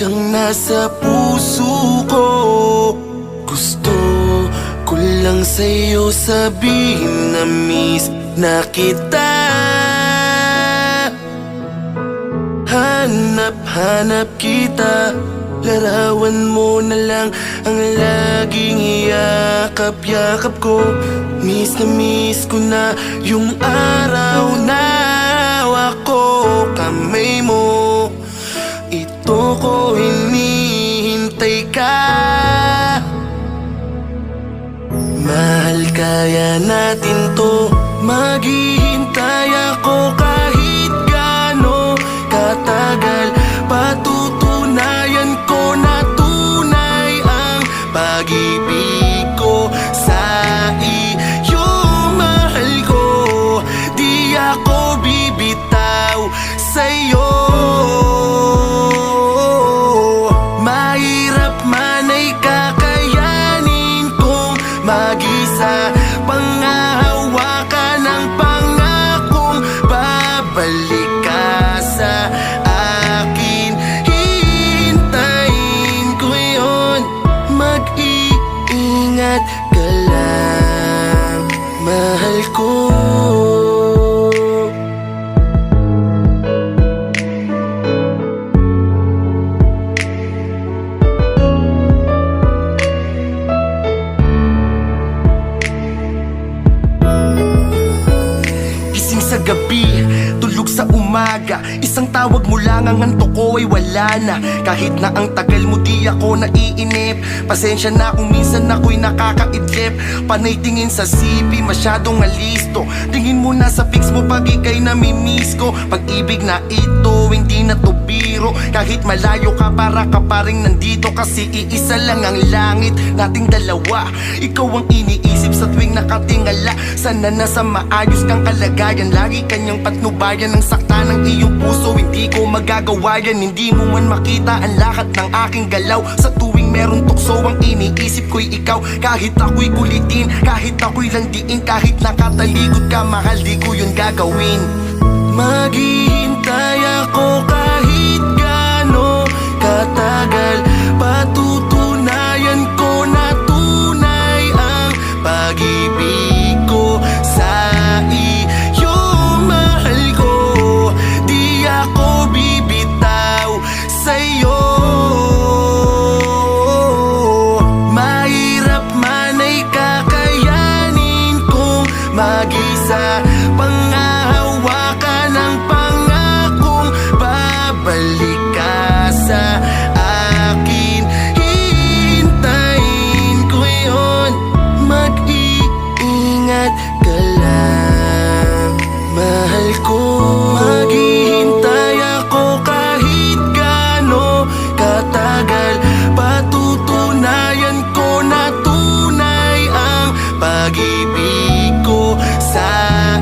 kang nasa puso ko. Gusto ko lang sa'yo sabihin na miss na kita. Hanap kita, larawan mo na lang ang laging iyakap-yakap ko. Miss na miss ko na yung araw na hawak ko kamay mo. Ito ko hinihintay ka. Mahal, kaya natin to. Maghihintay ako kahit gaano katagal. Patutunayan ko na tunay ang pag-ibig ko sa iyo. Mahal ko, di ako bibitaw sa'yo. Mahirap man ay kakayanin kong mag-isa. Panghahawakan ng pangakong babalik ka sa akin. Hintayin ko yun. Mag-iingat ka lang, mahal ko. Sa gabi, tulog sa umaga, isang tawag mo lang, ang antok ko ay wala na. Kahit na ang tagal mo di ako naiinip. Pasensya na kung minsan ako'y nakakaidlip. Panay tingin sa CV, masyadong alisto. Tingin mo na sa pics mo pag ika'y namimiss ko. Pag-ibig na ito, hindi na to biro. Kahit malayo ka, para ka pa rin nandito. Kasi iisa lang ang langit nating dalawa. Ikaw ang iniisip sa tuwing nakatingala. Sana nasa maayos kang kalagayan. Lagi kanyang patnubayan ng sakta ng iyong puso. Hindi ko magagawa yan. Hindi mo man makita ang lahat ng aking galaw. Sa tuwing meron tukso, ang iniisip ko'y ikaw. Kahit ako'y kulitin, kahit ako'y landiin, kahit nakatalikod ka, mahal, di ko yun gagawin. Maghihintay ako kahit gaano katagal. Patutunayan ko na tunay ang pag-ibig ko sa iyo. Mahal ko, di ako bibitaw sa'yo. Mahirap man ay kakayanin kong mag-isa. Panghahawakan ng pangakong babalik ka sa akin. Hintayin ko yun. Mag-iingat ka lang, mahal ko. Maghihintay ako kahit gaano katagal. Patutunayan ko na tunay ang pag-ibig ko sa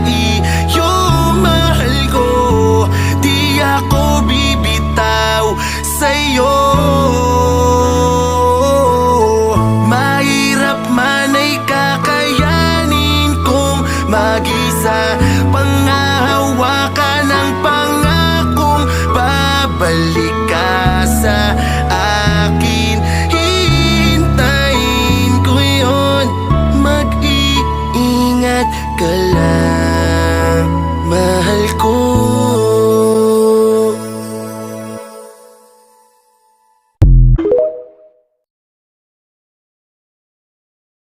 iyo. Mahal ko, di ako bibitaw sa'yo. Mahirap man ay kakayanin kong mag-isa. Panghahawakan